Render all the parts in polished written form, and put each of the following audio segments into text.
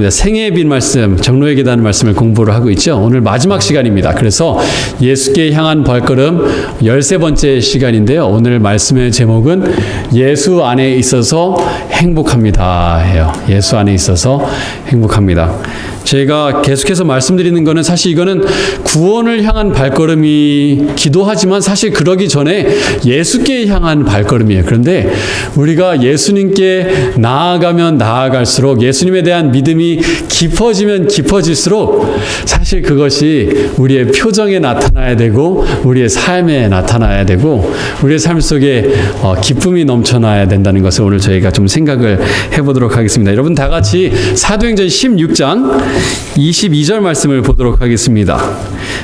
생애의 빛 말씀, 정로의 계단 말씀을 공부를 하고 있죠. 오늘 마지막 시간입니다. 그래서 예수께 향한 발걸음 13번째 시간인데요. 오늘 말씀의 제목은 예수 안에 있어서 행복합니다 해요. 예수 안에 있어서 행복합니다. 제가 계속해서 말씀드리는 거는 사실 이거는 구원을 향한 발걸음이기도 하지만 사실 그러기 전에 예수께 향한 발걸음이에요. 그런데 우리가 예수님께 나아가면 나아갈수록 예수님에 대한 믿음이 깊어지면 깊어질수록 사실 그것이 우리의 표정에 나타나야 되고 우리의 삶에 나타나야 되고 우리의 삶 속에 기쁨이 넘쳐나야 된다는 것을 오늘 저희가 좀 생각을 해보도록 하겠습니다. 여러분 다 같이 사도행전 16장 22절 말씀을 보도록 하겠습니다.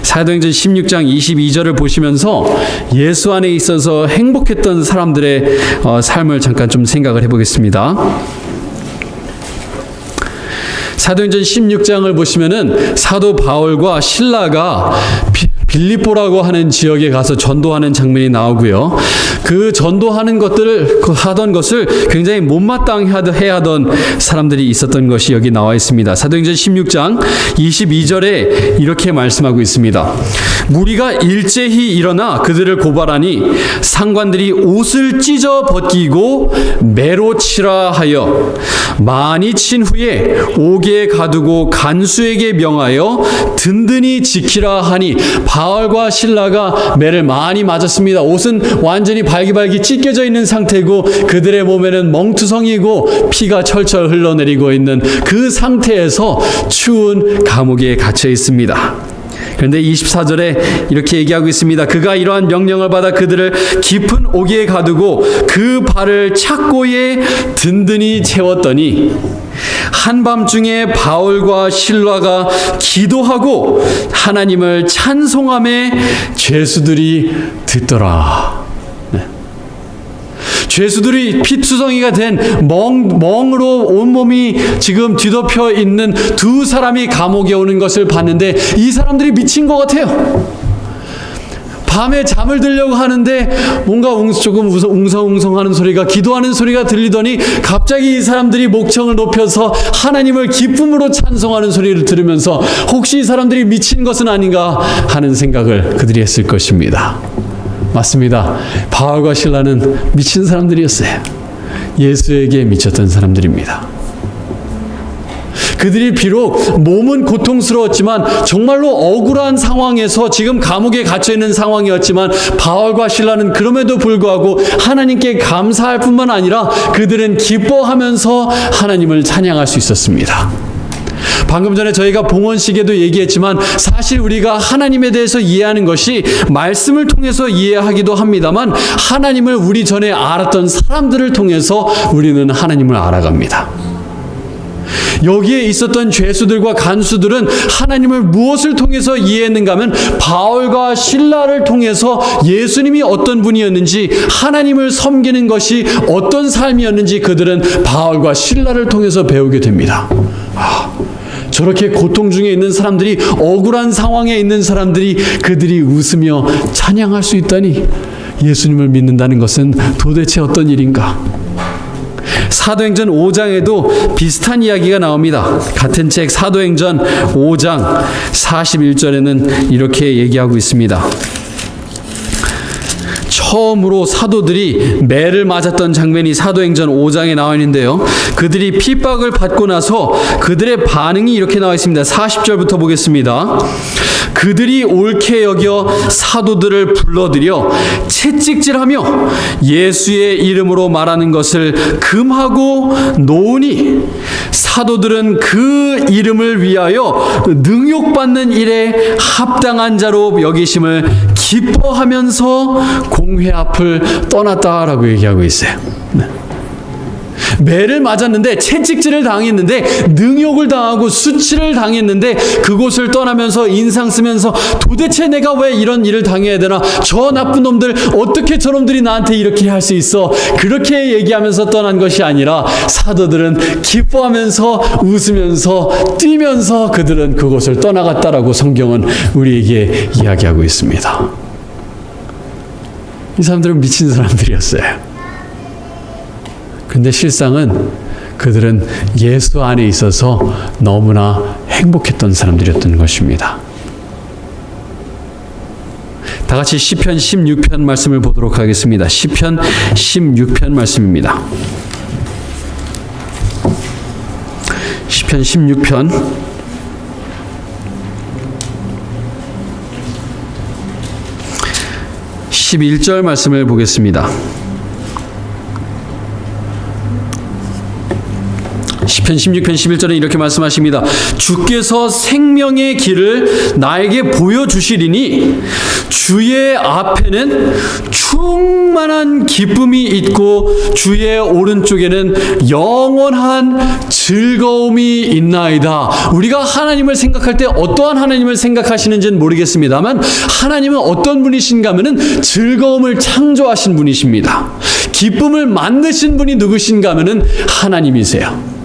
사도행전 16장 22절을 보시면서 예수 안에 있어서 행복했던 사람들의 삶을 잠깐 좀 생각을 해보겠습니다. 사도행전 16장을 보시면은 사도 바울과 실라가 빌립보라고 하는 지역에 가서 전도하는 장면이 나오고요. 그 전도하는 것들을 하던 것을 굉장히 못마땅해야 하던 사람들이 있었던 것이 여기 나와 있습니다. 사도행전 16장 22절에 이렇게 말씀하고 있습니다. 무리가 일제히 일어나 그들을 고발하니 상관들이 옷을 찢어 벗기고 매로 치라 하여 많이 친 후에 옥에 가두고 간수에게 명하여 든든히 지키라 하니 바울과 실라가 매를 많이 맞았습니다. 옷은 완전히 발기발기 찢겨져 있는 상태고 그들의 몸에는 멍투성이고 피가 철철 흘러내리고 있는 그 상태에서 추운 감옥에 갇혀 있습니다. 그런데 24절에 이렇게 얘기하고 있습니다. 그가 이러한 명령을 받아 그들을 깊은 옥에 가두고 그 발을 착고에 든든히 채웠더니 한밤중에 바울과 실라가 기도하고 하나님을 찬송함에 죄수들이 듣더라. 죄수들이 피투성이가 된 멍으로 온몸이 지금 뒤덮여 있는 두 사람이 감옥에 오는 것을 봤는데 이 사람들이 미친 것 같아요. 밤에 잠을 들려고 하는데 뭔가 조금 웅성웅성하는 소리가, 기도하는 소리가 들리더니 갑자기 이 사람들이 목청을 높여서 하나님을 기쁨으로 찬송하는 소리를 들으면서 혹시 이 사람들이 미친 것은 아닌가 하는 생각을 그들이 했을 것입니다. 맞습니다. 바울과 실라는 미친 사람들이었어요. 예수에게 미쳤던 사람들입니다. 그들이 비록 몸은 고통스러웠지만 정말로 억울한 상황에서 지금 감옥에 갇혀있는 상황이었지만 바울과 실라는 그럼에도 불구하고 하나님께 감사할 뿐만 아니라 그들은 기뻐하면서 하나님을 찬양할 수 있었습니다. 방금 전에 저희가 봉헌식에도 얘기했지만 사실 우리가 하나님에 대해서 이해하는 것이 말씀을 통해서 이해하기도 합니다만 하나님을 우리 전에 알았던 사람들을 통해서 우리는 하나님을 알아갑니다. 여기에 있었던 죄수들과 간수들은 하나님을 무엇을 통해서 이해했는가 하면 바울과 실라를 통해서 예수님이 어떤 분이었는지 하나님을 섬기는 것이 어떤 삶이었는지 그들은 바울과 실라를 통해서 배우게 됩니다. 저렇게 고통 중에 있는 사람들이, 억울한 상황에 있는 사람들이 그들이 웃으며 찬양할 수 있다니 예수님을 믿는다는 것은 도대체 어떤 일인가? 사도행전 5장에도 비슷한 이야기가 나옵니다. 같은 책 사도행전 5장 41절에는 이렇게 얘기하고 있습니다. 처음으로 사도들이 매를 맞았던 장면이 사도행전 5장에 나와 있는데요. 그들이 핍박을 받고 나서 그들의 반응이 이렇게 나와 있습니다. 40절부터 보겠습니다. 그들이 옳게 여겨 사도들을 불러들여 채찍질하며 예수의 이름으로 말하는 것을 금하고 놓으니 사도들은 그 이름을 위하여 능욕받는 일에 합당한 자로 여기심을 기뻐하면서 공회 앞을 떠났다라고 얘기하고 있어요. 매를 맞았는데, 채찍질을 당했는데, 능욕을 당하고 수치를 당했는데 그곳을 떠나면서 인상 쓰면서 도대체 내가 왜 이런 일을 당해야 되나, 저 나쁜 놈들 어떻게 저놈들이 나한테 이렇게 할 수 있어, 그렇게 얘기하면서 떠난 것이 아니라 사도들은 기뻐하면서 웃으면서 뛰면서 그들은 그곳을 떠나갔다라고 성경은 우리에게 이야기하고 있습니다. 이 사람들은 미친 사람들이었어요. 근데 실상은 그들은 예수 안에 있어서 너무나 행복했던 사람들이었던 것입니다. 다 같이 시편 16편 말씀을 보도록 하겠습니다. 시편 16편 말씀입니다. 시편 16편 11절 말씀을 보겠습니다. 시편 16편 11절에 이렇게 말씀하십니다. 주께서 생명의 길을 나에게 보여주시리니 주의 앞에는 충만한 기쁨이 있고 주의 오른쪽에는 영원한 즐거움이 있나이다. 우리가 하나님을 생각할 때 어떠한 하나님을 생각하시는지는 모르겠습니다만 하나님은 어떤 분이신가 하면은 즐거움을 창조하신 분이십니다. 기쁨을 만드신 분이 누구신가 하면은 하나님이세요.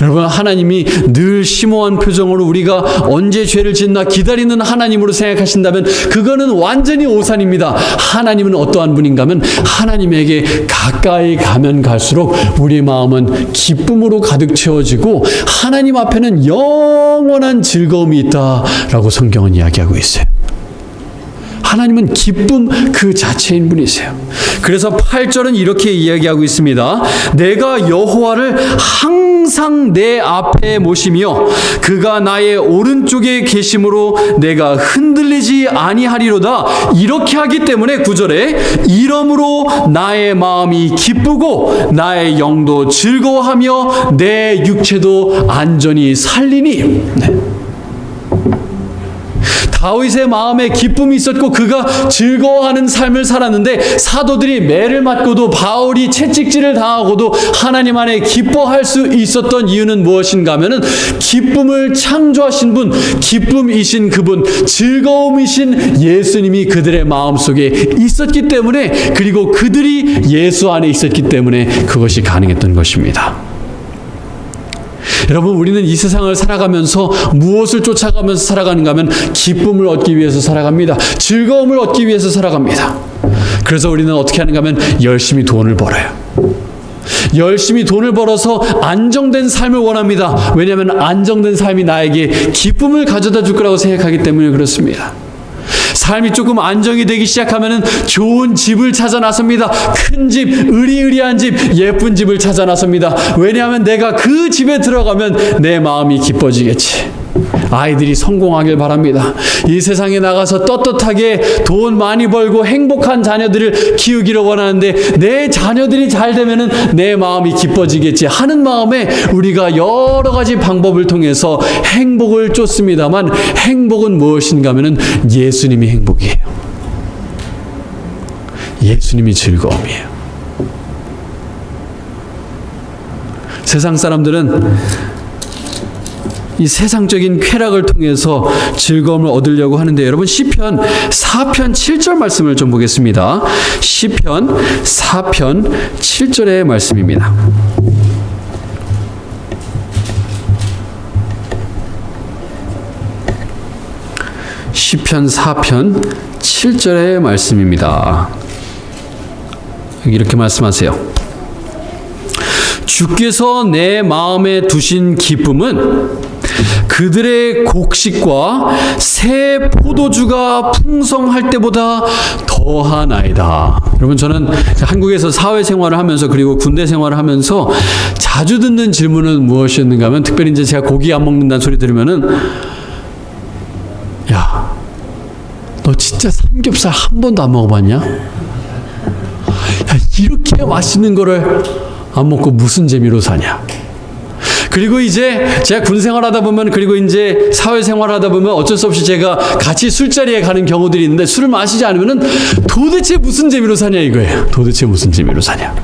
여러분, 하나님이 늘 심오한 표정으로 우리가 언제 죄를 짓나 기다리는 하나님으로 생각하신다면 그거는 완전히 오산입니다. 하나님은 어떠한 분인가 하면 하나님에게 가까이 가면 갈수록 우리의 마음은 기쁨으로 가득 채워지고 하나님 앞에는 영원한 즐거움이 있다라고 성경은 이야기하고 있어요. 하나님은 기쁨 그 자체인 분이세요. 그래서 8절은 이렇게 이야기하고 있습니다. 내가 여호와를 항상 내 앞에 모시며 그가 나의 오른쪽에 계심으로 내가 흔들리지 아니하리로다. 이렇게 하기 때문에 9절에 이러므로 나의 마음이 기쁘고 나의 영도 즐거워하며 내 육체도 안전히 살리니. 네. 다윗의 마음에 기쁨이 있었고 그가 즐거워하는 삶을 살았는데 사도들이 매를 맞고도 바울이 채찍질을 당하고도 하나님 안에 기뻐할 수 있었던 이유는 무엇인가 하면은 기쁨을 창조하신 분, 기쁨이신 그분, 즐거움이신 예수님이 그들의 마음속에 있었기 때문에, 그리고 그들이 예수 안에 있었기 때문에 그것이 가능했던 것입니다. 여러분, 우리는 이 세상을 살아가면서 무엇을 쫓아가면서 살아가는가 하면 기쁨을 얻기 위해서 살아갑니다. 즐거움을 얻기 위해서 살아갑니다. 그래서 우리는 어떻게 하는가 하면 열심히 돈을 벌어요. 열심히 돈을 벌어서 안정된 삶을 원합니다. 왜냐하면 안정된 삶이 나에게 기쁨을 가져다 줄 거라고 생각하기 때문에 그렇습니다. 삶이 조금 안정이 되기 시작하면은 좋은 집을 찾아 나섭니다. 큰 집, 으리으리한 집, 예쁜 집을 찾아 나섭니다. 왜냐하면 내가 그 집에 들어가면 내 마음이 기뻐지겠지. 아이들이 성공하길 바랍니다. 이 세상에 나가서 떳떳하게 돈 많이 벌고 행복한 자녀들을 키우기를 원하는데 내 자녀들이 잘 되면은 내 마음이 기뻐지겠지 하는 마음에 우리가 여러 가지 방법을 통해서 행복을 쫓습니다만, 행복은 무엇인가 하면은 예수님이 행복이에요. 예수님이 즐거움이에요. 세상 사람들은 이 세상적인 쾌락을 통해서 즐거움을 얻으려고 하는데, 여러분, 시편 4편 7절 말씀을 좀 보겠습니다. 시편 4편 7절의 말씀입니다. 시편 4편 7절의 말씀입니다. 이렇게 말씀하세요. 주께서 내 마음에 두신 기쁨은 그들의 곡식과 새 포도주가 풍성할 때보다 더하나이다. 여러분, 저는 한국에서 사회생활을 하면서 그리고 군대 생활을 하면서 자주 듣는 질문은 무엇이었는가 하면, 특별히 이제 제가 고기 안 먹는다는 소리 들으면은, 야, 너 진짜 삼겹살 한 번도 안 먹어봤냐? 야, 이렇게 맛있는 거를 안 먹고 무슨 재미로 사냐? 그리고 이제 제가 군 생활하다 보면, 그리고 이제 사회생활하다 보면 어쩔 수 없이 제가 같이 술자리에 가는 경우들이 있는데, 술을 마시지 않으면은 도대체 무슨 재미로 사냐 이거예요. 도대체 무슨 재미로 사냐.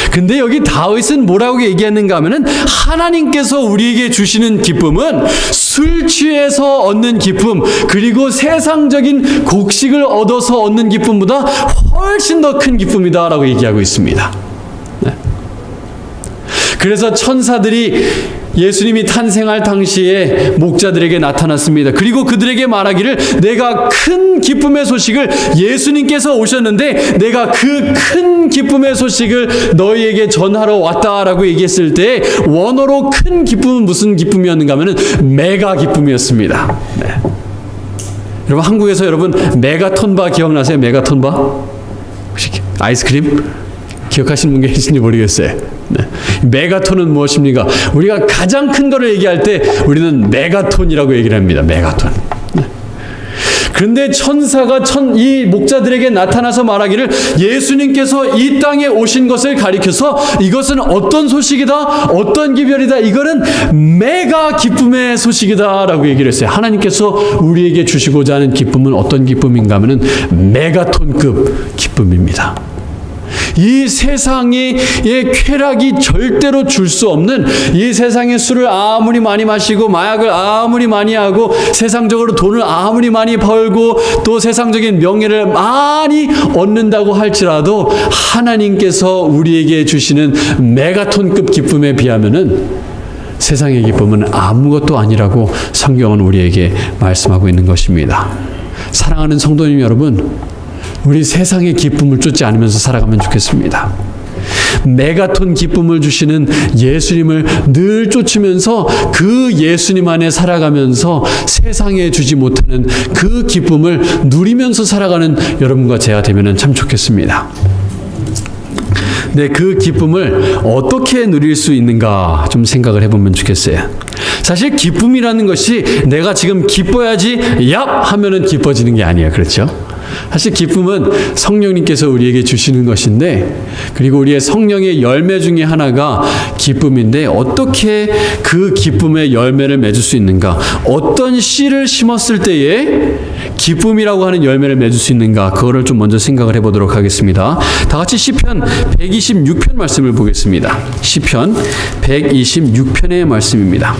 근데 여기 다윗은 뭐라고 얘기했는가 하면은, 하나님께서 우리에게 주시는 기쁨은 술 취해서 얻는 기쁨, 그리고 세상적인 곡식을 얻어서 얻는 기쁨보다 훨씬 더 큰 기쁨이다 라고 얘기하고 있습니다. 네. 그래서 천사들이 예수님이 탄생할 당시에 목자들에게 나타났습니다. 그리고 그들에게 말하기를 내가 큰 기쁨의 소식을 예수님께서 오셨는데 내가 그 큰 기쁨의 소식을 너희에게 전하러 왔다라고 얘기했을 때 원어로 큰 기쁨은 무슨 기쁨이었는가 하면은 메가 기쁨이었습니다. 네. 여러분 한국에서 여러분 메가톤바 기억나세요? 메가톤바? 혹시 아이스크림? 기억하시는 분 계신지 모르겠어요. 네. 메가톤은 무엇입니까? 우리가 가장 큰 거를 얘기할 때 우리는 메가톤이라고 얘기를 합니다. 메가톤. 네. 그런데 천사가 이 목자들에게 나타나서 말하기를 예수님께서 이 땅에 오신 것을 가리켜서 이것은 어떤 소식이다? 어떤 기별이다? 이거는 메가 기쁨의 소식이다 라고 얘기를 했어요. 하나님께서 우리에게 주시고자 하는 기쁨은 어떤 기쁨인가 하면 메가톤급 기쁨입니다. 이 세상의 쾌락이 절대로 줄 수 없는, 이 세상의 술을 아무리 많이 마시고 마약을 아무리 많이 하고 세상적으로 돈을 아무리 많이 벌고 또 세상적인 명예를 많이 얻는다고 할지라도 하나님께서 우리에게 주시는 메가톤급 기쁨에 비하면은 세상의 기쁨은 아무것도 아니라고 성경은 우리에게 말씀하고 있는 것입니다. 사랑하는 성도님 여러분, 우리 세상의 기쁨을 쫓지 않으면서 살아가면 좋겠습니다. 메가톤 기쁨을 주시는 예수님을 늘 쫓으면서 그 예수님 안에 살아가면서 세상에 주지 못하는 그 기쁨을 누리면서 살아가는 여러분과 제가 되면 참 좋겠습니다. 네, 그 기쁨을 어떻게 누릴 수 있는가 좀 생각을 해보면 좋겠어요. 사실 기쁨이라는 것이 내가 지금 기뻐야지 얍 하면은 기뻐지는 게 아니에요. 그렇죠? 사실 기쁨은 성령님께서 우리에게 주시는 것인데, 그리고 우리의 성령의 열매 중에 하나가 기쁨인데 어떻게 그 기쁨의 열매를 맺을 수 있는가, 어떤 씨를 심었을 때에 기쁨이라고 하는 열매를 맺을 수 있는가, 그거를 좀 먼저 생각을 해보도록 하겠습니다. 다 같이 시편 126편 말씀을 보겠습니다. 시편 126편의 말씀입니다.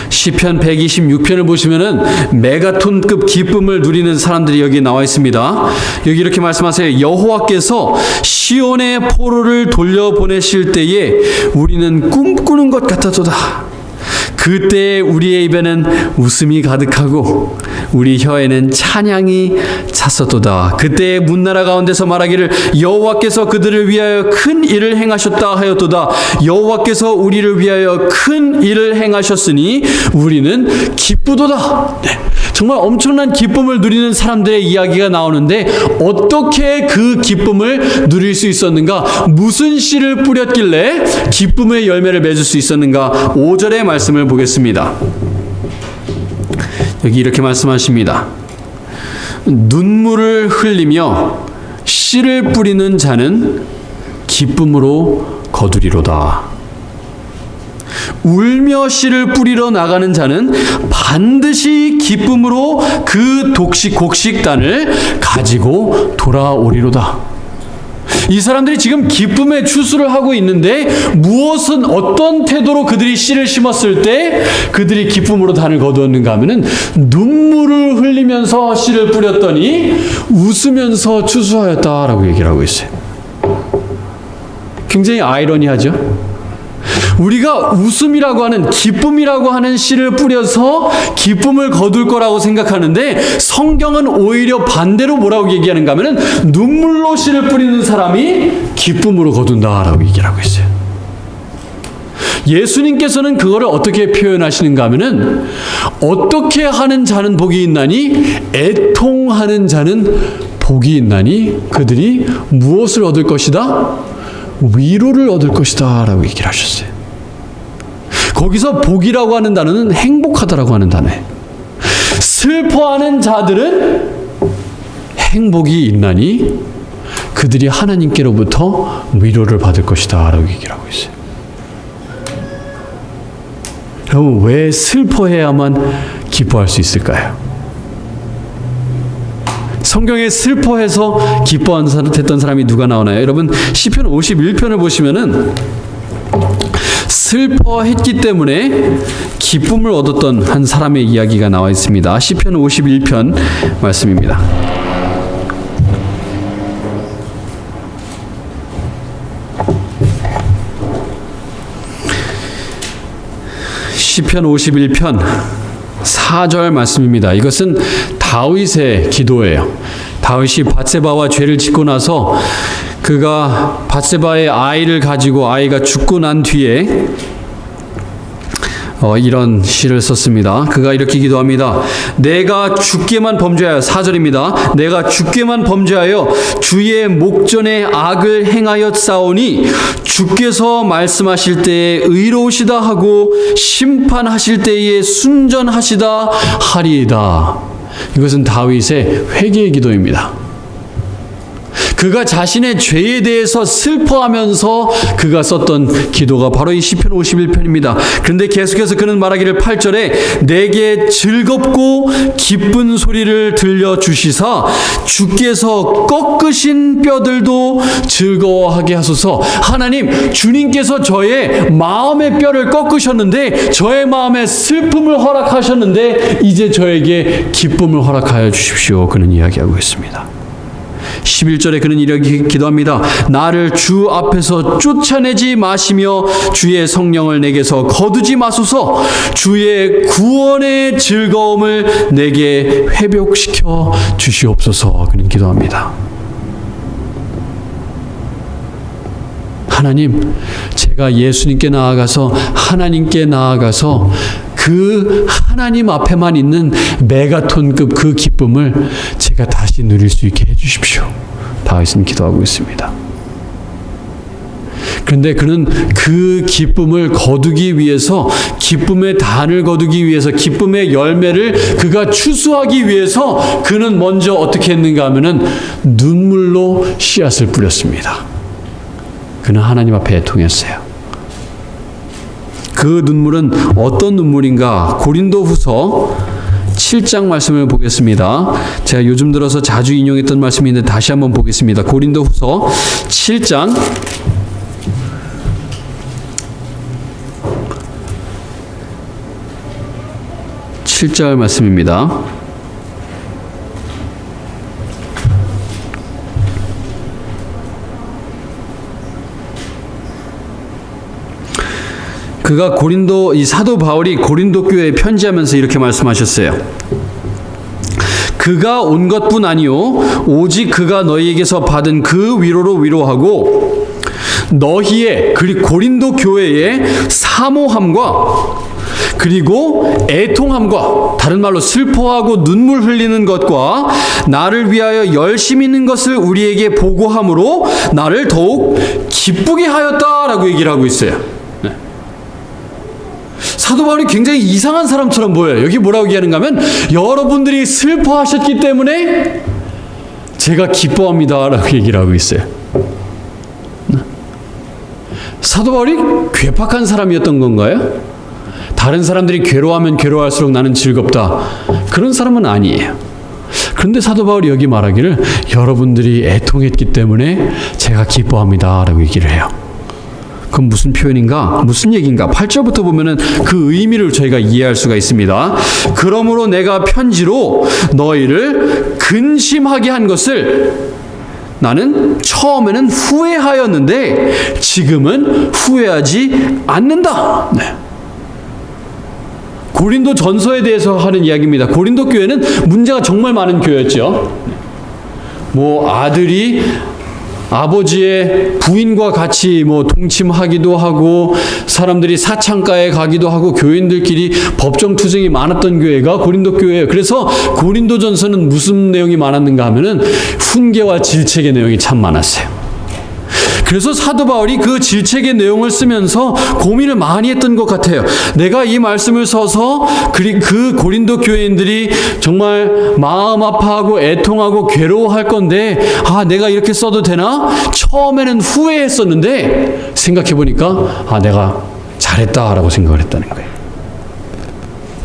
시편 126편을 보시면은 메가톤급 기쁨을 누리는 사람들이 여기 나와 있습니다. 여기 이렇게 말씀하세요. 여호와께서 시온의 포로를 돌려보내실 때에 우리는 꿈꾸는 것 같았도다. 그때 우리의 입에는 웃음이 가득하고 우리 혀에는 찬양이 찼었도다. 그때 문나라 가운데서 말하기를 여호와께서 그들을 위하여 큰 일을 행하셨다 하였도다. 여호와께서 우리를 위하여 큰 일을 행하셨으니 우리는 기쁘도다. 네. 정말 엄청난 기쁨을 누리는 사람들의 이야기가 나오는데 어떻게 그 기쁨을 누릴 수 있었는가? 무슨 씨를 뿌렸길래 기쁨의 열매를 맺을 수 있었는가? 5절의 말씀을 보겠습니다. 여기 이렇게 말씀하십니다. 눈물을 흘리며 씨를 뿌리는 자는 기쁨으로 거두리로다. 울며 씨를 뿌리러 나가는 자는 반드시 기쁨으로 그 곡식단을 가지고 돌아오리로다. 이 사람들이 지금 기쁨의 추수를 하고 있는데 무엇은 어떤 태도로 그들이 씨를 심었을 때 그들이 기쁨으로 단을 거두었는가 하면은 눈물을 흘리면서 씨를 뿌렸더니 웃으면서 추수하였다라고 얘기를 하고 있어요. 굉장히 아이러니하죠? 우리가 웃음이라고 하는, 기쁨이라고 하는 씨를 뿌려서 기쁨을 거둘 거라고 생각하는데 성경은 오히려 반대로 뭐라고 얘기하는가 하면 눈물로 씨를 뿌리는 사람이 기쁨으로 거둔다라고 얘기를 하고 있어요. 예수님께서는 그거를 어떻게 표현하시는가 하면은 어떻게 하는 자는 복이 있나니 애통하는 자는 복이 있나니 그들이 무엇을 얻을 것이다? 위로를 얻을 것이다 라고 얘기를 하셨어요. 거기서 복이라고 하는 단어는 행복하다라고 하는 단어예요. 슬퍼하는 자들은 행복이 있나니 그들이 하나님께로부터 위로를 받을 것이다 라고 얘기를 하고 있어요. 여러분, 왜 슬퍼해야만 기뻐할 수 있을까요? 성경에 슬퍼해서 기뻐했던 사람이 누가 나오나요? 여러분, 시편 51편을 보시면은 슬퍼했기 때문에 기쁨을 얻었던 한 사람의 이야기가 나와 있습니다. 시편 51편 말씀입니다. 시편 51편 4절 말씀입니다. 이것은 다윗의 기도예요. 다윗이 밧세바와 죄를 짓고 나서 그가 밧세바의 아이를 가지고 아이가 죽고 난 뒤에 이런 시를 썼습니다. 그가 이렇게 기도합니다. 내가 주께만 범죄하여, 4절입니다. 내가 주께만 범죄하여 주의 목전에 악을 행하였사오니 주께서 말씀하실 때에 의로우시다 하고 심판하실 때에 순전하시다 하리이다. 이것은 다윗의 회개의 기도입니다. 그가 자신의 죄에 대해서 슬퍼하면서 그가 썼던 기도가 바로 이 시편 51편입니다. 그런데 계속해서 그는 말하기를 8절에 내게 즐겁고 기쁜 소리를 들려주시사 주께서 꺾으신 뼈들도 즐거워하게 하소서. 하나님, 주님께서 저의 마음의 뼈를 꺾으셨는데, 저의 마음에 슬픔을 허락하셨는데 이제 저에게 기쁨을 허락하여 주십시오. 그는 이야기하고 있습니다. 11절에 그는 이렇게 기도합니다. 나를 주 앞에서 쫓아내지 마시며 주의 성령을 내게서 거두지 마소서. 주의 구원의 즐거움을 내게 회복시켜 주시옵소서. 그는 기도합니다. 하나님, 제가 예수님께 나아가서 하나님께 나아가서 그 하나님 앞에만 있는 메가톤급 그 기쁨을 제가 다시 누릴 수 있게 해주십시오. 다윗은 기도하고 있습니다. 그런데 그는 그 기쁨을 거두기 위해서, 기쁨의 단을 거두기 위해서, 기쁨의 열매를 그가 추수하기 위해서 그는 먼저 어떻게 했는가 하면은 눈물로 씨앗을 뿌렸습니다. 그는 하나님 앞에 애통했어요. 그 눈물은 어떤 눈물인가? 고린도후서 7장 말씀을 보겠습니다. 제가 요즘 들어서 자주 인용했던 말씀인데 다시 한번 보겠습니다. 고린도후서 7장 7절 말씀입니다. 그가 이 사도 바울이 고린도 교회에 편지하면서 이렇게 말씀하셨어요. 그가 온 것뿐 아니요 오직 그가 너희에게서 받은 그 위로로 위로하고 너희의, 그리고 고린도 교회의 사모함과 그리고 애통함과, 다른 말로 슬퍼하고 눈물 흘리는 것과 나를 위하여 열심 있는 것을 우리에게 보고함으로 나를 더욱 기쁘게 하였다라고 얘기를 하고 있어요. 사도 바울이 굉장히 이상한 사람처럼 보여요. 여기 뭐라고 얘기하는가 하면 여러분들이 슬퍼하셨기 때문에 제가 기뻐합니다 라고 얘기를 하고 있어요. 사도 바울이 괴팍한 사람이었던 건가요? 다른 사람들이 괴로워하면 괴로워할수록 나는 즐겁다, 그런 사람은 아니에요. 그런데 사도 바울이 여기 말하기를 여러분들이 애통했기 때문에 제가 기뻐합니다 라고 얘기를 해요. 그건 무슨 표현인가? 무슨 얘기인가? 8절부터 보면은 그 의미를 저희가 이해할 수가 있습니다. 그러므로 내가 편지로 너희를 근심하게 한 것을 나는 처음에는 후회하였는데 지금은 후회하지 않는다. 네. 고린도 전서에 대해서 하는 이야기입니다. 고린도 교회는 문제가 정말 많은 교회였죠. 아들이 아버지의 부인과 같이 동침하기도 하고, 사람들이 사창가에 가기도 하고, 교인들끼리 법정 투쟁이 많았던 교회가 고린도 교회예요. 그래서 고린도전서는 무슨 내용이 많았는가 하면은 훈계와 질책의 내용이 참 많았어요. 그래서 사도 바울이 그 질책의 내용을 쓰면서 고민을 많이 했던 것 같아요. 내가 이 말씀을 써서 그 고린도 교인들이 정말 마음 아파하고 애통하고 괴로워할 건데, 내가 이렇게 써도 되나? 처음에는 후회했었는데 생각해 보니까 내가 잘했다라고 생각을 했다는 거예요.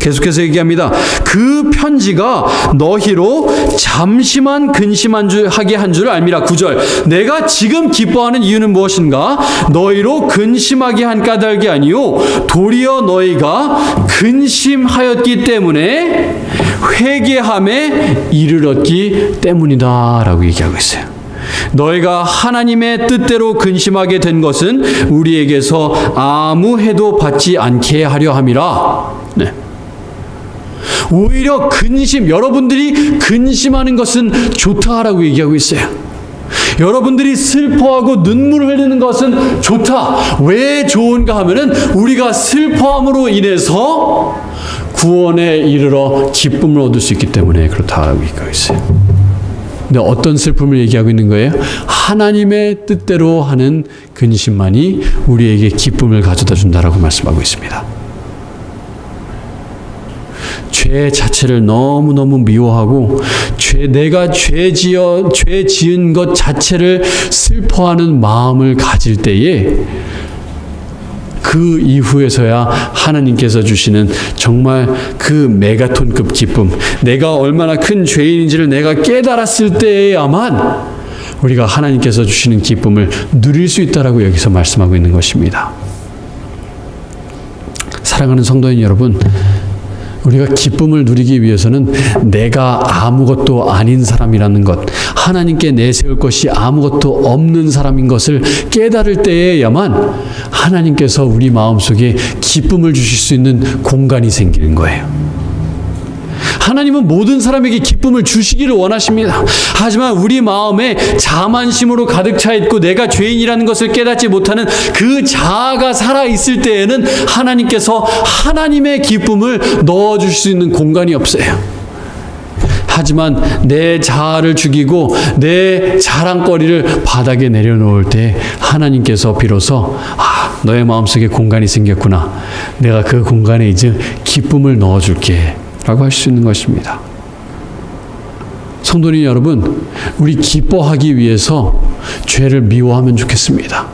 계속해서 얘기합니다. 그 편지가 너희로 잠시만 근심하게 한 줄 알미라. 9절. 내가 지금 기뻐하는 이유는 무엇인가? 너희로 근심하게 한 까닭이 아니요 도리어 너희가 근심하였기 때문에 회개함에 이르렀기 때문이다 라고 얘기하고 있어요. 너희가 하나님의 뜻대로 근심하게 된 것은 우리에게서 아무 해도 받지 않게 하려 함이라. 네. 오히려 여러분들이 근심하는 것은 좋다라고 얘기하고 있어요. 여러분들이 슬퍼하고 눈물을 흘리는 것은 좋다. 왜 좋은가 하면은 우리가 슬퍼함으로 인해서 구원에 이르러 기쁨을 얻을 수 있기 때문에 그렇다라고 얘기하고 있어요. 근데 어떤 슬픔을 얘기하고 있는 거예요? 하나님의 뜻대로 하는 근심만이 우리에게 기쁨을 가져다 준다라고 말씀하고 있습니다. 죄 자체를 너무너무 미워하고 내가 죄 지은 것 자체를 슬퍼하는 마음을 가질 때에 그 이후에서야 하나님께서 주시는 정말 그 메가톤급 기쁨, 내가 얼마나 큰 죄인인지를 내가 깨달았을 때에야만 우리가 하나님께서 주시는 기쁨을 누릴 수 있다라고 여기서 말씀하고 있는 것입니다. 사랑하는 성도인 여러분, 우리가 기쁨을 누리기 위해서는 내가 아무것도 아닌 사람이라는 것, 하나님께 내세울 것이 아무것도 없는 사람인 것을 깨달을 때에야만 하나님께서 우리 마음속에 기쁨을 주실 수 있는 공간이 생기는 거예요. 하나님은 모든 사람에게 기쁨을 주시기를 원하십니다. 하지만 우리 마음에 자만심으로 가득 차 있고 내가 죄인이라는 것을 깨닫지 못하는 그 자아가 살아있을 때에는 하나님께서 하나님의 기쁨을 넣어주실 수 있는 공간이 없어요. 하지만 내 자아를 죽이고 내 자랑거리를 바닥에 내려놓을 때 하나님께서 비로소 너의 마음속에 공간이 생겼구나. 내가 그 공간에 이제 기쁨을 넣어줄게 라고 할 수 있는 것입니다. 성도님 여러분, 우리 기뻐하기 위해서 죄를 미워하면 좋겠습니다.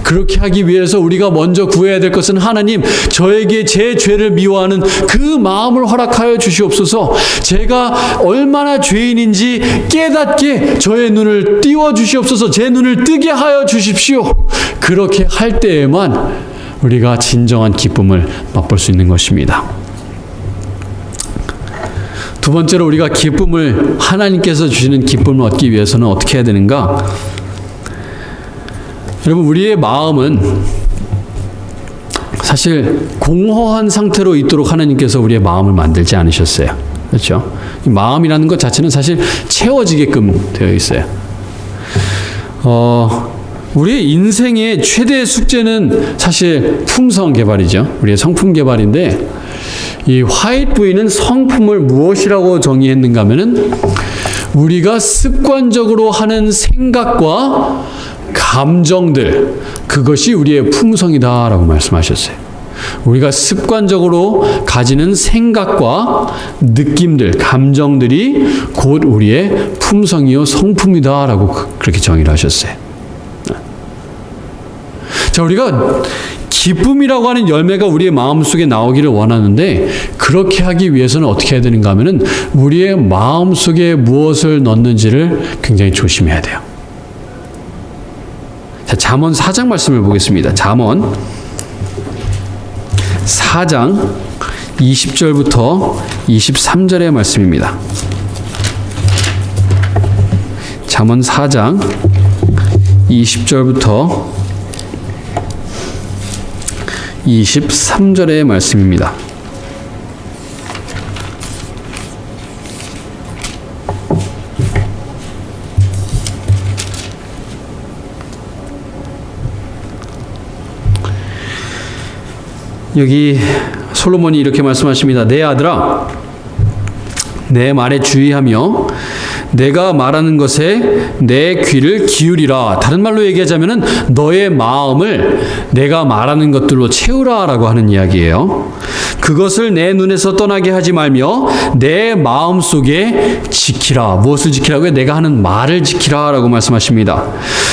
그렇게 하기 위해서 우리가 먼저 구해야 될 것은 하나님, 저에게 제 죄를 미워하는 그 마음을 허락하여 주시옵소서. 제가 얼마나 죄인인지 깨닫게 저의 눈을 띄워 주시옵소서. 제 눈을 뜨게 하여 주십시오. 그렇게 할 때에만 우리가 진정한 기쁨을 맛볼 수 있는 것입니다. 두 번째로 우리가 기쁨을, 하나님께서 주시는 기쁨을 얻기 위해서는 어떻게 해야 되는가? 여러분, 우리의 마음은 사실 공허한 상태로 있도록 하나님께서 우리의 마음을 만들지 않으셨어요. 그렇죠? 이 마음이라는 것 자체는 사실 채워지게끔 되어 있어요. 우리의 인생의 최대 숙제는 사실 품성 개발이죠. 우리의 성품 개발인데, 이 화이트부인은 성품을 무엇이라고 정의했는가 하면은 우리가 습관적으로 하는 생각과 감정들, 그것이 우리의 품성이다라고 말씀하셨어요. 우리가 습관적으로 가지는 생각과 느낌들, 감정들이 곧 우리의 품성이요 성품이다라고 그렇게 정의를 하셨어요. 자, 우리가 기쁨이라고 하는 열매가 우리의 마음속에 나오기를 원하는데, 그렇게 하기 위해서는 어떻게 해야 되는가 하면은 우리의 마음속에 무엇을 넣는지를 굉장히 조심해야 돼요. 자, 잠언 4장 말씀을 보겠습니다. 잠언 4장 20절부터 23절의 말씀입니다. 잠언 4장 20절부터 23절의 말씀입니다. 여기 솔로몬이 이렇게 말씀하십니다. 내 아들아, 내 말에 주의하며 내가 말하는 것에 내 귀를 기울이라. 다른 말로 얘기하자면은 너의 마음을 내가 말하는 것들로 채우라라고 하는 이야기예요. 그것을 내 눈에서 떠나게 하지 말며 내 마음속에 지키라. 무엇을 지키라고요? 내가 하는 말을 지키라 라고 말씀하십니다.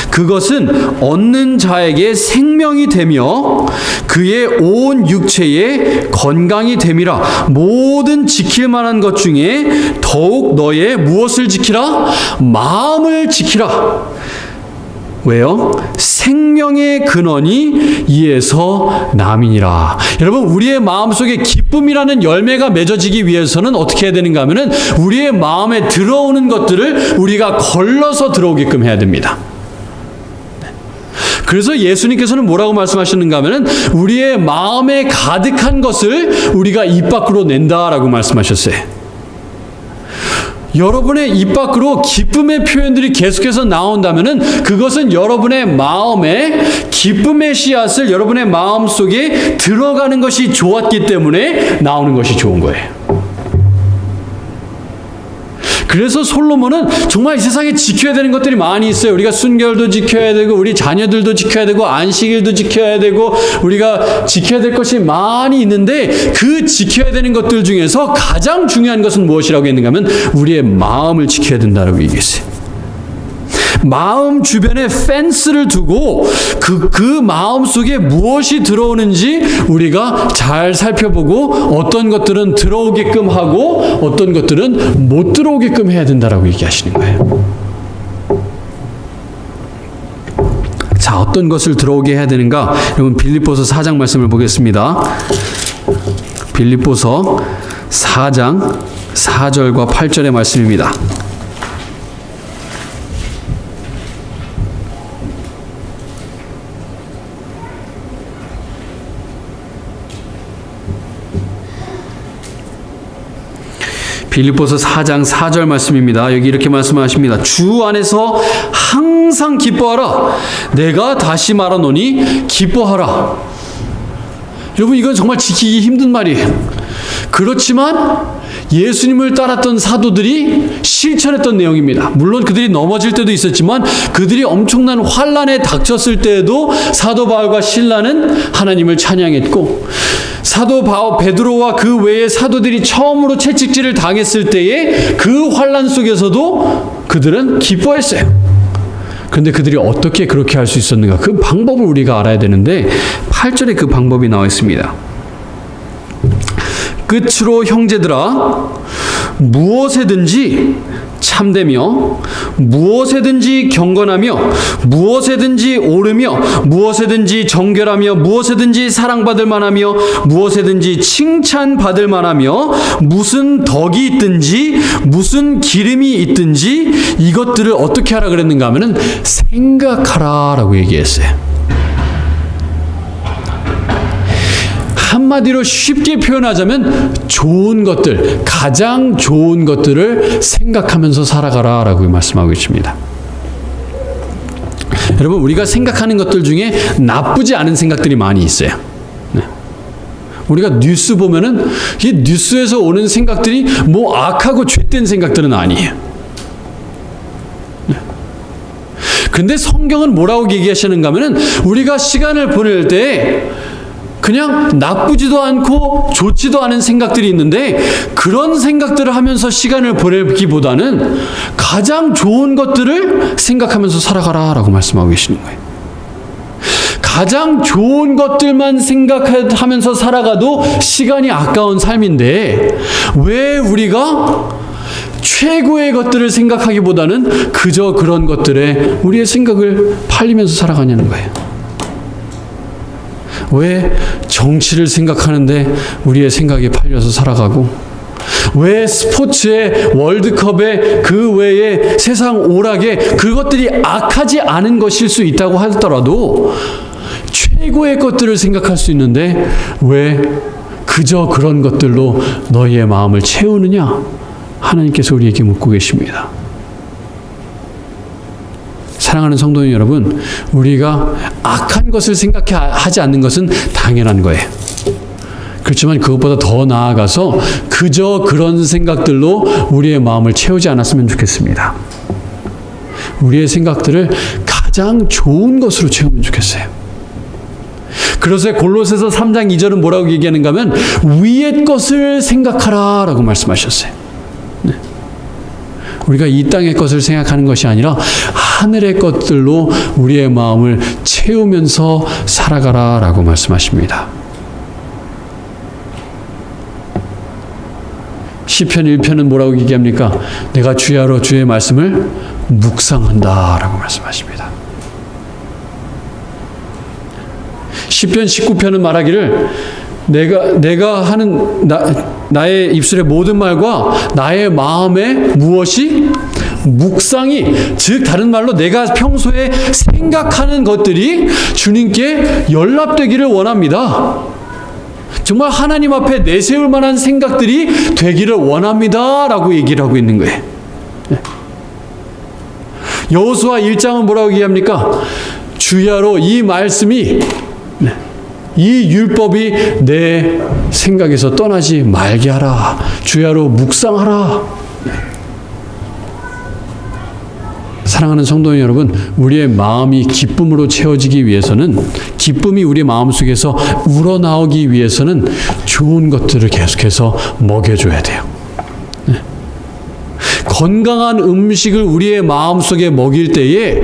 그것은 얻는 자에게 생명이 되며 그의 온 육체에 건강이 됨이라. 모든 지킬 만한 것 중에 더욱 너의 무엇을 지키라? 마음을 지키라. 왜요? 생명의 근원이 이에서 남이니라. 여러분, 우리의 마음속에 기쁨이라는 열매가 맺어지기 위해서는 어떻게 해야 되는가 하면은 우리의 마음에 들어오는 것들을 우리가 걸러서 들어오게끔 해야 됩니다. 그래서 예수님께서는 뭐라고 말씀하시는가 하면은 우리의 마음에 가득한 것을 우리가 입 밖으로 낸다라고 말씀하셨어요. 여러분의 입 밖으로 기쁨의 표현들이 계속해서 나온다면은 그것은 여러분의 마음에 기쁨의 씨앗을 여러분의 마음 속에 들어가는 것이 좋았기 때문에 나오는 것이 좋은 거예요. 그래서 솔로몬은 정말 이 세상에 지켜야 되는 것들이 많이 있어요. 우리가 순결도 지켜야 되고 우리 자녀들도 지켜야 되고 안식일도 지켜야 되고 우리가 지켜야 될 것이 많이 있는데 그 지켜야 되는 것들 중에서 가장 중요한 것은 무엇이라고 했는가 하면 우리의 마음을 지켜야 된다고 얘기했어요. 마음 주변에 펜스를 두고 그 마음 속에 무엇이 들어오는지 우리가 잘 살펴보고 어떤 것들은 들어오게끔 하고 어떤 것들은 못 들어오게끔 해야 된다라고 얘기하시는 거예요. 자, 어떤 것을 들어오게 해야 되는가? 여러분 빌립보서 4장 말씀을 보겠습니다. 빌립보서 4장 4절과 8절의 말씀입니다. 빌립보서 4장 4절 말씀입니다. 여기 이렇게 말씀하십니다. 주 안에서 항상 기뻐하라. 내가 다시 말하노니 기뻐하라. 여러분 이건 정말 지키기 힘든 말이에요. 그렇지만 예수님을 따랐던 사도들이 실천했던 내용입니다. 물론 그들이 넘어질 때도 있었지만 그들이 엄청난 환난에 닥쳤을 때에도 사도 바울과 실라는 하나님을 찬양했고 사도 베드로와 그 외의 사도들이 처음으로 채찍질을 당했을 때에 그 환난 속에서도 그들은 기뻐했어요. 그런데 그들이 어떻게 그렇게 할 수 있었는가? 그 방법을 우리가 알아야 되는데 8절에 그 방법이 나와 있습니다. 끝으로 형제들아 무엇에든지 참되며 무엇에든지 경건하며 무엇에든지 옳으며 무엇에든지 정결하며 무엇에든지 사랑받을 만하며 무엇에든지 칭찬받을 만하며 무슨 덕이 있든지 무슨 기름이 있든지 이것들을 어떻게 하라 그랬는가 하면은 생각하라 라고 얘기했어요. 한마디로 쉽게 표현하자면 좋은 것들, 가장 좋은 것들을 생각하면서 살아가라 라고 말씀하고 있습니다. 여러분 우리가 생각하는 것들 중에 나쁘지 않은 생각들이 많이 있어요. 네. 우리가 뉴스 보면은 이 뉴스에서 오는 생각들이 뭐 악하고 죄된 생각들은 아니에요. 그런데 성경은 뭐라고 얘기하시는가 하면은 우리가 시간을 보낼 때 그냥 나쁘지도 않고 좋지도 않은 생각들이 있는데 그런 생각들을 하면서 시간을 보내기보다는 가장 좋은 것들을 생각하면서 살아가라 라고 말씀하고 계시는 거예요. 가장 좋은 것들만 생각하면서 살아가도 시간이 아까운 삶인데 왜 우리가 최고의 것들을 생각하기보다는 그저 그런 것들에 우리의 생각을 팔리면서 살아가냐는 거예요. 왜 정치를 생각하는데 우리의 생각이 팔려서 살아가고 왜 스포츠의 월드컵에 그 외에 세상 오락에 그것들이 악하지 않은 것일 수 있다고 하더라도 최고의 것들을 생각할 수 있는데 왜 그저 그런 것들로 너희의 마음을 채우느냐? 하나님께서 우리에게 묻고 계십니다. 사랑하는 성도 여러분, 우리가 악한 것을 생각하지 않는 것은 당연한 거예요. 그렇지만 그것보다 더 나아가서 그저 그런 생각들로 우리의 마음을 채우지 않았으면 좋겠습니다. 우리의 생각들을 가장 좋은 것으로 채우면 좋겠어요. 그래서 골로새서 3장 2절은 뭐라고 얘기하는가 하면 위의 것을 생각하라 라고 말씀하셨어요. 네. 우리가 이 땅의 것을 생각하는 것이 아니라 하늘의 것들로 우리의 마음을 채우면서 살아가라 라고 말씀하십니다. 시편 1편은 뭐라고 얘기합니까? 내가 주야로 주의 말씀을 묵상한다 라고 말씀하십니다. 시편 19편은 말하기를 내가 하는 나의 입술의 모든 말과 나의 마음에 무엇이 묵상이, 즉 다른 말로 내가 평소에 생각하는 것들이 주님께 연락되기를 원합니다. 정말 하나님 앞에 내세울 만한 생각들이 되기를 원합니다 라고 얘기를 하고 있는 거예요. 여호수아 1장은 뭐라고 얘기합니까? 주야로 이 말씀이, 이 율법이 내 생각에서 떠나지 말게 하라. 주야로 묵상하라. 사랑하는 성도 여러분, 우리의 마음이 기쁨으로 채워지기 위해서는, 기쁨이 우리 마음속에서 우러나오기 위해서는 좋은 것들을 계속해서 먹여줘야 돼요. 건강한 음식을 우리의 마음속에 먹일 때에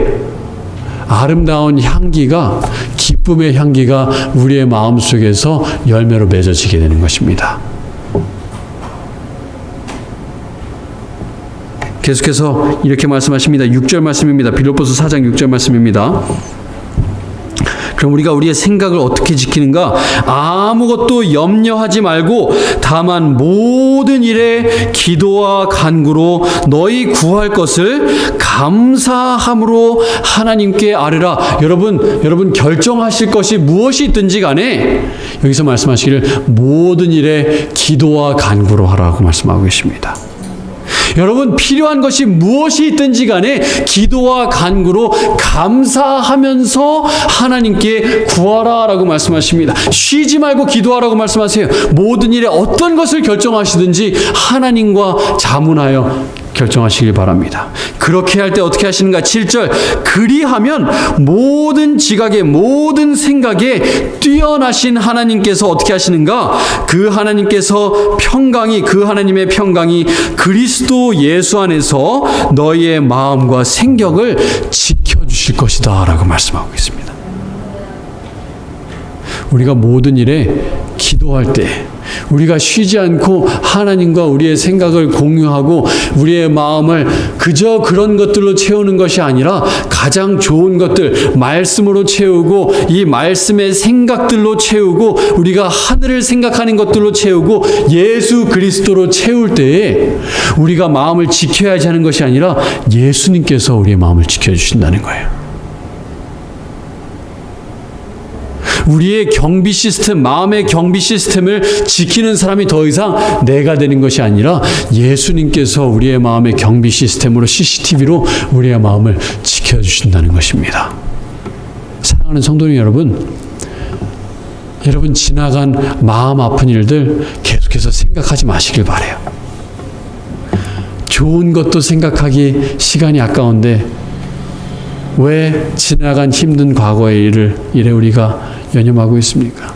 아름다운 향기가, 기쁨의 향기가 우리의 마음속에서 열매로 맺어지게 되는 것입니다. 계속해서 이렇게 말씀하십니다. 6절 말씀입니다. 빌립보서 4장 6절 말씀입니다. 그럼 우리가 우리의 생각을 어떻게 지키는가? 아무것도 염려하지 말고 다만 모든 일에 기도와 간구로 너희 구할 것을 감사함으로 하나님께 아뢰라. 여러분 결정하실 것이 무엇이 있든지 간에 여기서 말씀하시기를 모든 일에 기도와 간구로 하라고 말씀하고 계십니다. 여러분, 필요한 것이 무엇이 있든지 간에 기도와 간구로 감사하면서 하나님께 구하라 라고 말씀하십니다. 쉬지 말고 기도하라고 말씀하세요. 모든 일에 어떤 것을 결정하시든지 하나님과 자문하여 결정하시길 바랍니다. 그렇게 할 때 어떻게 하시는가? 7절, 그리하면 모든 지각에 모든 생각에 뛰어나신 하나님께서 어떻게 하시는가? 그 하나님께서 그 하나님의 평강이 그리스도 예수 안에서 너희의 마음과 생각을 지켜주실 것이다 라고 말씀하고 있습니다. 우리가 모든 일에 기도할 때, 우리가 쉬지 않고 하나님과 우리의 생각을 공유하고 우리의 마음을 그저 그런 것들로 채우는 것이 아니라 가장 좋은 것들, 말씀으로 채우고 이 말씀의 생각들로 채우고 우리가 하늘을 생각하는 것들로 채우고 예수 그리스도로 채울 때에 우리가 마음을 지켜야지 하는 것이 아니라 예수님께서 우리의 마음을 지켜주신다는 거예요. 우리의 경비 시스템, 마음의 경비 시스템을 지키는 사람이 더 이상 내가 되는 것이 아니라 예수님께서 우리의 마음의 경비 시스템으로, CCTV로 우리의 마음을 지켜주신다는 것입니다. 사랑하는 성도 여러분, 지나간 마음 아픈 일들 계속해서 생각하지 마시길 바라요. 좋은 것도 생각하기 시간이 아까운데 왜 지나간 힘든 과거의 일에 우리가 연연하고 있습니까?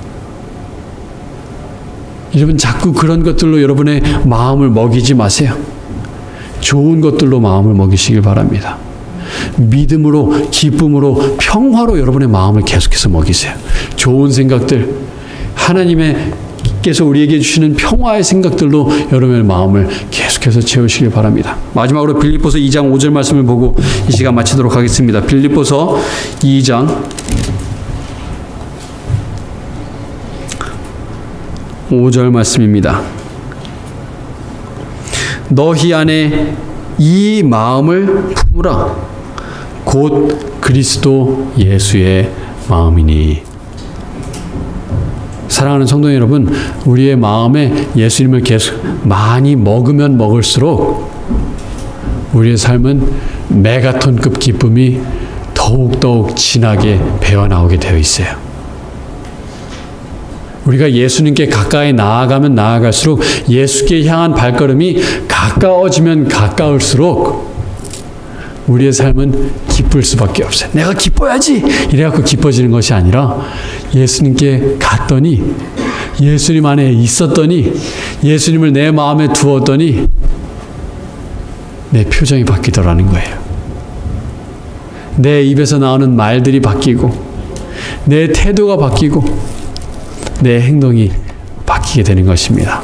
여러분, 자꾸 그런 것들로 여러분의 마음을 먹이지 마세요. 좋은 것들로 마음을 먹이시길 바랍니다. 믿음으로, 기쁨으로, 평화로 여러분의 마음을 계속해서 먹이세요. 좋은 생각들, 하나님께서 우리에게 주시는 평화의 생각들로 여러분의 마음을 계속해서 채우시길 바랍니다. 마지막으로 빌립보서 2장 5절 말씀을 보고 이 시간 마치도록 하겠습니다. 빌립보서 2장 5절 말씀입니다. 너희 안에 이 마음을 품으라. 곧 그리스도 예수의 마음이니. 사랑하는 성도 여러분, 우리의 마음에 예수님을 계속 많이 먹으면 먹을수록 우리의 삶은 메가톤급 기쁨이 더욱더욱 진하게 배어나오게 되어 있어요. 우리가 예수님께 가까이 나아가면 나아갈수록, 예수께 향한 발걸음이 가까워지면 가까울수록 우리의 삶은 기쁠 수밖에 없어요. 내가 기뻐야지 이래갖고 기뻐지는 것이 아니라 예수님께 갔더니, 예수님 안에 있었더니, 예수님을 내 마음에 두었더니 내 표정이 바뀌더라는 거예요. 내 입에서 나오는 말들이 바뀌고, 내 태도가 바뀌고, 내 행동이 바뀌게 되는 것입니다.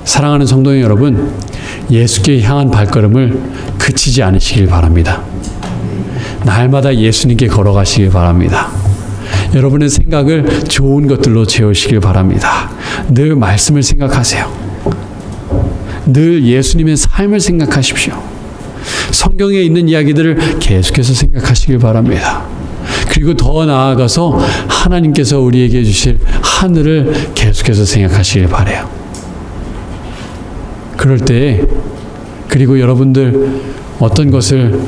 사랑하는 성도 여러분, 예수께 향한 발걸음을 그치지 않으시길 바랍니다. 날마다 예수님께 걸어가시길 바랍니다. 여러분의 생각을 좋은 것들로 채우시길 바랍니다. 늘 말씀을 생각하세요. 늘 예수님의 삶을 생각하십시오. 성경에 있는 이야기들을 계속해서 생각하시길 바랍니다. 그리고 더 나아가서 하나님께서 우리에게 주실 하늘을 계속해서 생각하시길 바라요. 그럴 때, 그리고 여러분들 어떤 것을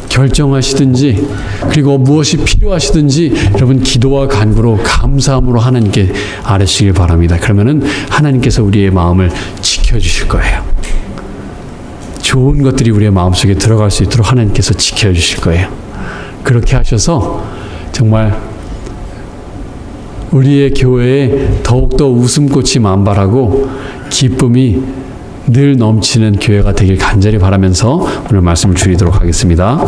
결정하시든지, 그리고 무엇이 필요하시든지 여러분 기도와 간구로 감사함으로 하나님께 아뢰시길 바랍니다. 그러면은 하나님께서 우리의 마음을 지켜주실 거예요. 좋은 것들이 우리의 마음속에 들어갈 수 있도록 하나님께서 지켜주실 거예요. 그렇게 하셔서 정말 우리의 교회에 더욱더 웃음꽃이 만발하고 기쁨이 늘 넘치는 교회가 되길 간절히 바라면서 오늘 말씀을 줄이도록 하겠습니다.